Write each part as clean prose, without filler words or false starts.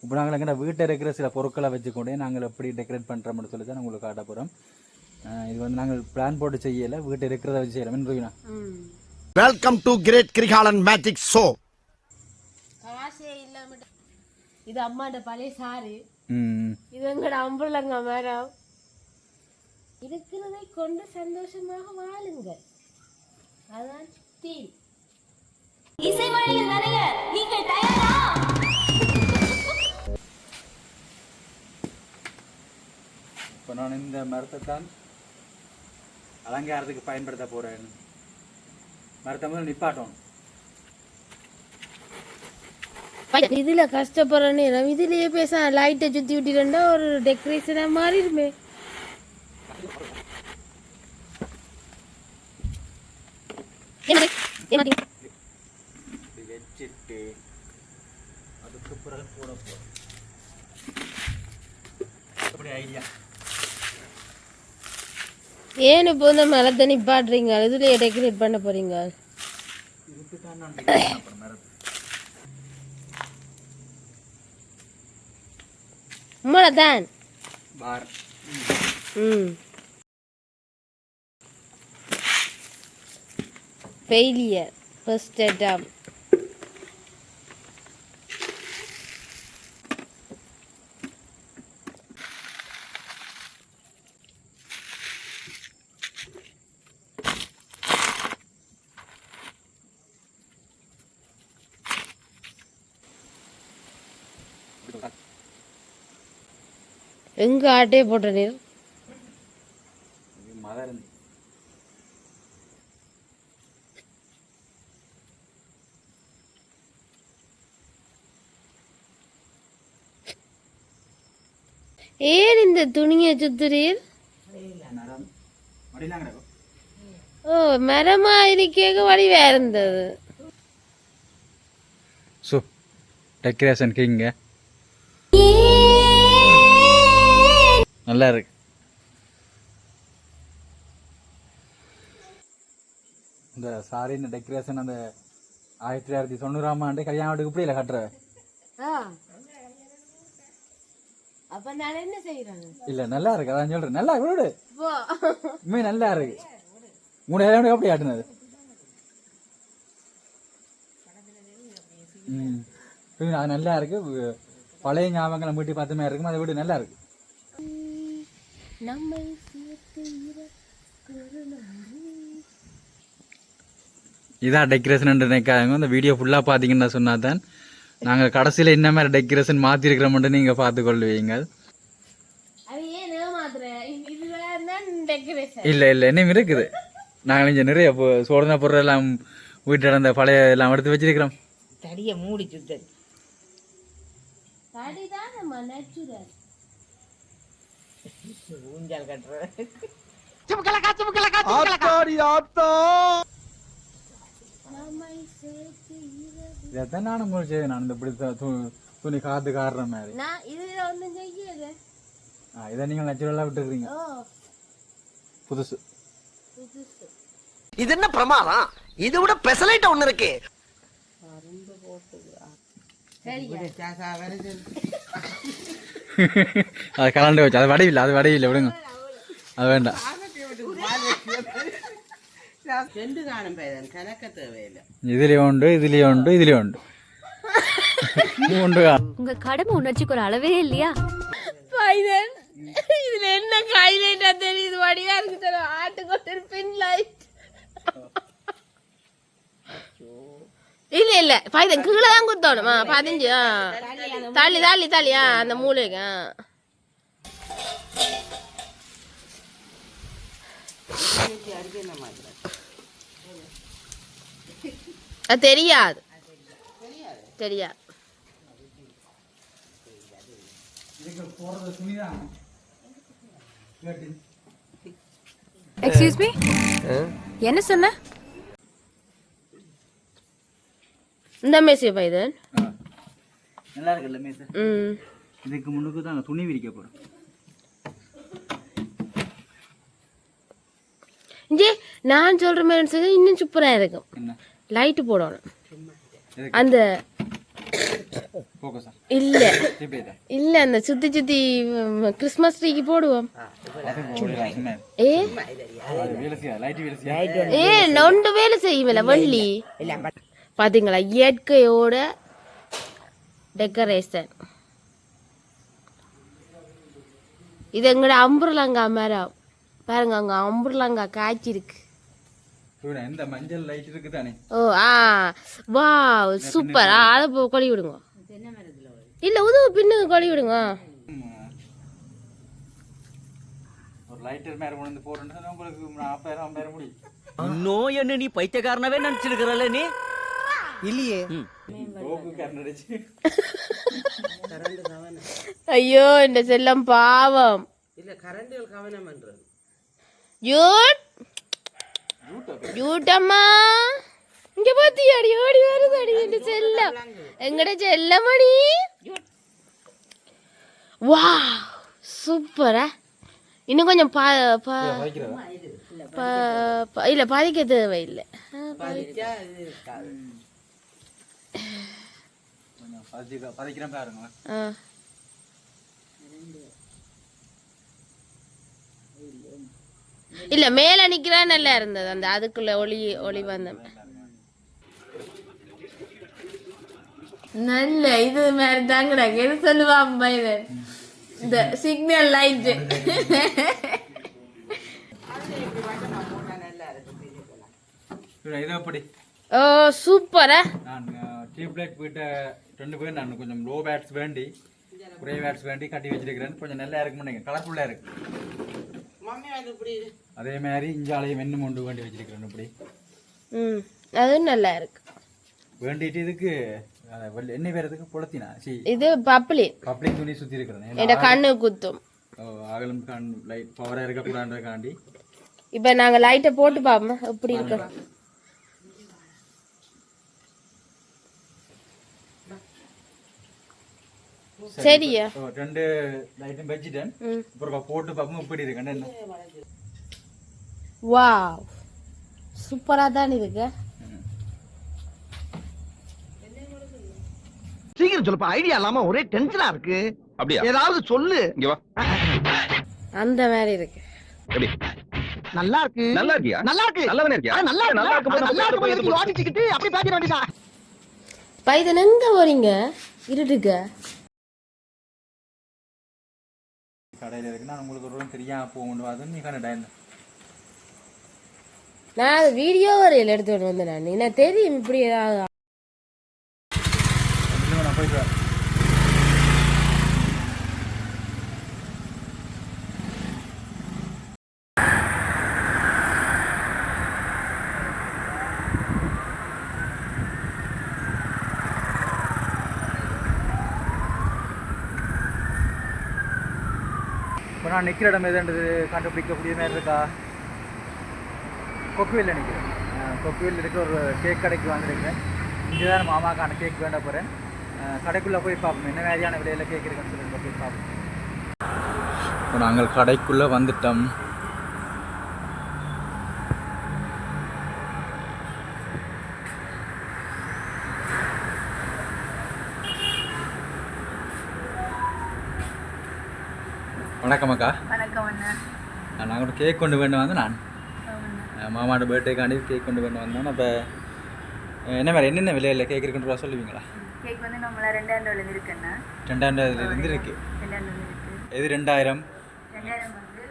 இப்போ நாங்கள் எங்கள்ட வீட்டில் இருக்கிற சில பொருட்களை வச்சுக்கொண்டே நாங்கள் எப்படி டெக்கரேட் பண்ணுறோம்னு சொல்லி தான் உங்களுக்கு காட்ட போகிறோம். இது வந்து நாங்கள் பிளான் போட்டு செய்யலை, வீட்டில் இருக்கிறத வச்சு செய்யலாம்னு. Welcome to great Kirikalan magic show. இது அம்மாண்ட பழைய சாரி, இது எங்கட அம்புலங்க மரம். இருக்கிறதை கொண்டு சந்தோஷமாக வாழுங்க, அதான் தீம். இசைமழையில் நிறைய நீங்கள் தயாரா? இப்போ நான் இந்த மரத்தை தான் அலங்காரத்துக்கு பயன்படுத்த போகிறேன். மரத்தை முதல்ல நிப்பாட்டணும். இதுல கஷ்டப்படுறேன்னு இதுலயே பேச லைட்டை சுத்தி விட்டுட்டா ஒரு டெக்கரேஷனா மாறிடுமே. வச்சுட்டு அதுக்கு பிறகு போட போறோம். அப்படி ஐடியா. ஏன் இப்போ இந்த மரத்தை நிப்பாட்டுறீங்க? இதுலயே டெக்கரேட் பண்ண போறீங்க? இதுக்கு தான் நான் டெக்கரேட் பண்ண மரத்தை. உம்மளதான் பார். Failure first attempt. எங்க ஆட்டே போட்ட நீர் மதர். ஏன் இந்த துணியை சுத்துறீர்? ஓ, மரமா இருக்கேங்க வடிவா இருந்தது. ஸோ டெக்கரேஷன் கிங்க நல்லா இருக்கு. இந்த சாரி இந்த டெக்கரேஷன் அந்த 1990ஆம் ஆண்டு கல்யாண வீட்டுக்கு இப்படி இல்லை கட்டுற. அப்ப நான் என்ன செய்யறேன்? இல்ல நல்லா இருக்கு, அதான் சொல்றேன். நல்லா விடு, உண்மை நல்லா இருக்கு. 3000 எப்படி ஆட்டுனது? அது நல்லா இருக்கு. பழைய ஞாபகங்களை மீட்டி பார்த்த மாதிரி இருக்கும். அதை விட நல்லா இருக்கு. இதான் டெக்கரேஷன் நினைக்காங்க. இந்த வீடியோ ஃபுல்லாக பார்த்தீங்கன்னா சொன்னா தான் நாங்கள் கடைசியில் என்ன மாதிரி டெக்கரேஷன் மாற்றிருக்கிறோம்னு நீங்கள் பார்த்து கொள்வீங்க. இல்லை இல்லை இன்னும் இருக்குது. நாங்கள் இங்கே நிறைய சோதனை பொருள் எல்லாம் வீட்டில் அந்த பழைய எல்லாம் எடுத்து வச்சிருக்கிறோம். தடியை மூடி சுத்தது. ஊஞ்சல் கட்டுற இதைத்தான் நானும் முடிச்சது. நான் இந்த இப்படி துணி காத்து காடுற மாதிரி இதை நீங்கள் நேச்சுரலாக விட்டுக்கிறீங்க. புதுசு இது என்ன பிரமாதம்? இதை விட பெசலைட் ஒண்ணு இருக்கு. அது கலண்டு வச்சு அது வடையில்லை, அது வடையில்லை, விடுங்க, அது வேண்டாம். இதுலயும் உண்டு, இதுலயும் உண்டு, இதுலயும் உண்டு. உங்க கடமை உணர்ச்சிக்கு ஒரு அளவே இல்லையா? இதுல என்ன ஹைலைட்டா தெரியுது? வடிவா இருக்கு. ஆட்டுக்கொண்டு பின் லைட். இல்ல இல்ல பைதன் கீழே தான் குத்தணும். 15 தள்ளி தள்ளி தள்ளியா அந்த மூளைக்கு. அது தெரியாது, தெரியாது. எக்ஸ்கியூஸ் மீ, என்ன சொன்ன? இந்த மேசிய பைதன் நல்லா இருக்குல்ல மேசை? இதுக்கு முன்னுக்கு தான் துணி விரிக்க போறோம். இங்கே நான் சொல்ற மாதிரி இன்னும் சூப்பரா இருக்கும். லைட்டு போடணும். அந்த ஃபோக்கஸா இல்ல ஜிபேதா இல்ல அந்த சுத்தி சுத்தி கிறிஸ்மஸ் ட்ரீக்கு போடுவோம் ஏ வேலசியா லைட் வேலசியா ஏ நொண்டு வேலை செய்யுமில்ல வள்ளி பாத்தீங்களா இயற்கையோட டெக்கரேஷன். இது எங்கட அம்புர்லங்கா மரம் பாருங்க, அங்க அம்புர்லங்கா காய்ச்சி இருக்கு. இந்த மஞ்சள் லைட் இருக்கு தானே. ஓ வா சூப்பர். அதை கொழி விடுங்க. இல்ல உதவு பின்னுக்கு கொழி விடுங்க. ஒரு லைட்டர் மேல கொண்டு வந்து போறேன்னா உங்களுக்கு 40,000 50,000 முடியும். இன்னும் என்ன நீ பைத்தியக்காரனவே நினைச்சிருக்கிறல்ல நீ இல்லையே. ஐயோ இந்த செல்லம் பாவம். ஜூட்டம்மா இங்க பாத்தியாடி ஓடி வருதாடி இந்த செல்லம், எங்கட செல்லமணி. வா சூப்பரா. இன்னும் கொஞ்சம் இல்ல பாதிக்க தேவையில்லை. இல்ல மேல நிக்கிறா நல்லா இருந்தது. அந்த அதுக்குள்ள ஒளி வந்த நல்ல இது மாதிரி தாங்கடா. எது சொல்லுவான் பையன் இந்த சிக்னல் லைட். ஓ சூப்பரா. நான் டியூப் லைட் போயிட்ட 2 பேர் நான் கொஞ்சம் லோ பேட்ஸ் வேண்டி குறை பேட்ஸ் வேண்டி கட்டி வச்சிருக்கிறேன். கொஞ்சம் நல்லா இருக்கு, கலர்ஃபுல்லா இருக்கு. அதே மாதிரி இஞ்சாலையும் வெண்ணு மொண்டு வேண்டி வச்சிருக்கிறேன். இப்படி அது நல்லா இருக்கு. வேண்டிட்டு இதுக்கு என்ன பேரதுக்கு புலத்தினா இது பப்ளி துணி சுத்தி இருக்கிறேன். என் கண்ணு குத்தும். அகலம் லைட் பவரா இருக்க கூடாதுக்காண்டி இப்ப நாங்க லைட்டை போட்டு பாப்போம் எப்படி இருக்கு. சரியா 2 லைட்டும் வச்சிட்டேன். அப்புறம் போட்டு பாப்போம் எப்படி இருக்கு. வாவ் சூப்பரா தான் இருக்கு. சீக்கிரம் சொல்லப்பா, ஐடியா இல்லாம ஒரே டென்ஷனா இருக்கு. அப்படியா? ஏதாவது சொல்லு. இங்க வா. அந்த மாதிரி இருக்கு. எப்படி? நல்லா இருக்கு. நல்லா இருக்கியா? நல்லா இருக்கு. நல்லவனே இருக்கியா? நல்லா இருக்கு. நல்லா இருக்கு. நல்லா இருக்கு. ஓடிச்சிக்கிட்டு அப்படியே பாத்திர வேண்டியதா. பைதன் எங்க போறீங்க? இருட்டுக்க கடையில இருக்கு. நான் உங்களுக்கு ஒரு தெரியாம போகணும். அது நீ கண்டா நான் வீடியோ வரையில் எடுத்துட்டு வந்தேன். நான் என்ன தெரியும் இப்படி ஏதாவது. நான் போயிட்டு வரேன். இப்போ நான் நிற்கிற இடம் எதுன்றது கண்டுபிடிக்கக்கூடிய மாதிரி இருக்கா? கொக்குவில் நிற்கிறேன். கொக்குவில் இருக்க ஒரு கேக் கடைக்கு வந்துருக்கிறேன். இங்கே தான் மாமாக்கான கேக் வேண்ட போகிறேன். கடைக்குள்ளே போய் பார்ப்போம் என்ன மாதிரியான விலையில் கேக் இருக்குன்னு சொல்லிட்டு போய் பார்ப்போம். இப்போ நாங்கள் கடைக்குள்ளே வந்துட்டோம். வணக்கம் அக்கா. வணக்கம் அண்ணா. நாங்கள் ஒரு கேக் கொண்டு வேண்டு வந்து நான் மாமாவோட பர்த்டேக்காண்டி கேக் கொண்டு வேண்டு வந்தோம். அப்போ என்ன மாதிரி என்னென்ன விலையில் கேக் இருக்குன்றா சொல்லுவீங்களா? கேக் வந்து நம்மள 2000 இருக்குண்ணா. 2000 இருக்கு. 2000 இருக்கு. எது 2000? 2000 வந்து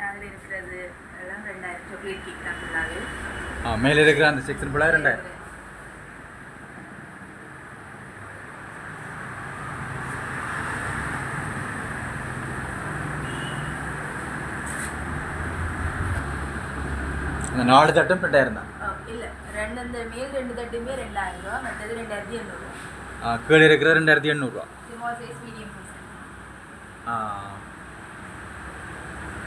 அதில் இருக்கிறது எல்லாம் 2000 சாக்லேட் கேக் தான் ஃபுல்லாகவே. மேலே இருக்கிற அந்த செக்ஷன் ஃபுல்லாக 2000. அந்த 4 தட்டும் 2000 தான். இல்லை இந்த மேல் 2 தட்டுமே 2000 ரூபா, மற்றது 2800 ரூபா. கீழே இருக்கிற 2800 ரூபா. Small size medium size.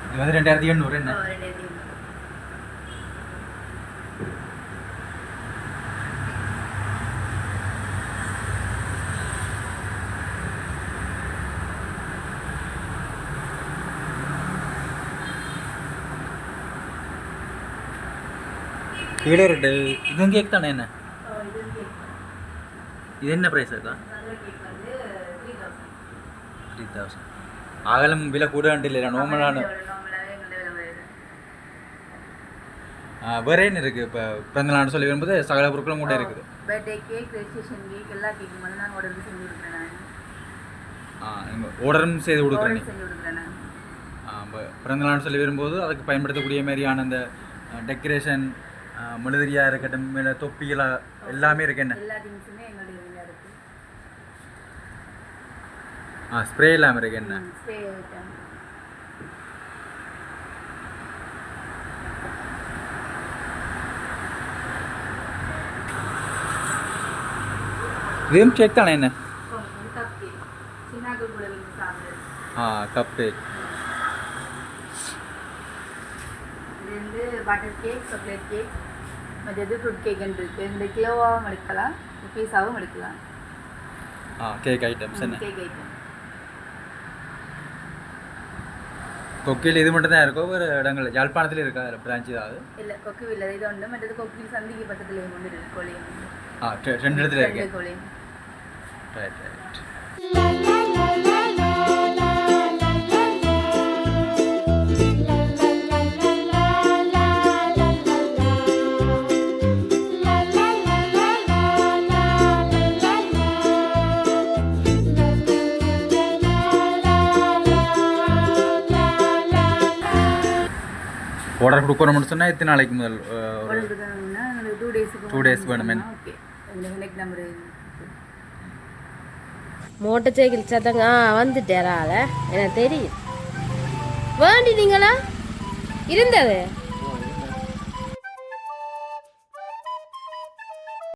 இது வந்து 2800 என்ன? 2800. கீழே 2 இதுவும் கேக் தானே? என்ன இது என்ன ப்ரைஸ் இருக்கா? கேக் வந்து 50,000 அகலம் விலை கூட இல்லை நார்மலான நார்மலாகவே எங்களை விலை வருது. வேற என்ன இருக்குது இப்போ பிறந்தநாள் சொல்லி வரும்போது சகல பொருட்களும் கூட இருக்குது. பர்த்டே கேக், ரெஜிஸ்ட்ரேஷன் கேக் எல்லா கேக்கும் வந்து நாங்கள் ஆர்டர் செஞ்சு கொடுக்குறேன். நான் ஆர்டரும் செய்து கொடுக்குறேன். ஆர்டர் செஞ்சு கொடுக்குறேன் நான். பிறந்தநாள் சொல்லி வரும்போது அதுக்கு பயன்படுத்தக்கூடிய மாதிரியான அந்த டெக்கரேஷன் மெழுதிரியாக இருக்கட்டும் மேலே தொப்பிகளாக எல்லாமே இருக்கு. என்ன எல்லா திங்ஸுமே எங்களுடைய இதில் இருக்குது. ஸ்ப்ரே இல்லாமல் இருக்கு. என்ன ஸ்ப்ரே ஐட்டம் இதுவும் கேக் தானே? என்ன கப் கேக் சின்னாக்கள் கூட வந்து சாப்பிடுறது. Cup cake. இது வந்து பட்டர் கேக், சாக்லேட் கேக், மற்றது ஃப்ரூட் கேக்குன்னு இருக்குது. இந்த கிலோவாகவும் எடுக்கலாம், பீஸாவும் எடுக்கலாம். Cake items. என்ன கேக் ஐட்டம் கொக்கியில் இது மட்டும் தான் இருக்கோ? வேறு இடங்கள் யாழ்ப்பாணத்தில் இருக்கா அதில் பிரான்ச் ஏதாவது? இல்லை, கொக்குவில் இது ஒன்று, மற்றது கொக்கில் சந்திக்கு பக்கத்துலேயும் கொண்டு இருக்குது. கோழியும் 2 இடத்துல இருக்கு. கோழியும் ரைட் ரைட். ஆர்டர் கொடுக்கணும்னு சொன்னால் எத்தனை நாளைக்கு முதல்? ஒரு 2 days வேணுமே. ஓகே, நெக் நம்பர் மோட்டர் சைக்கிள் சத்தங்க வந்துட்டாரா? எனக்கு தெரியும். வேண்டினீங்களா இருந்தது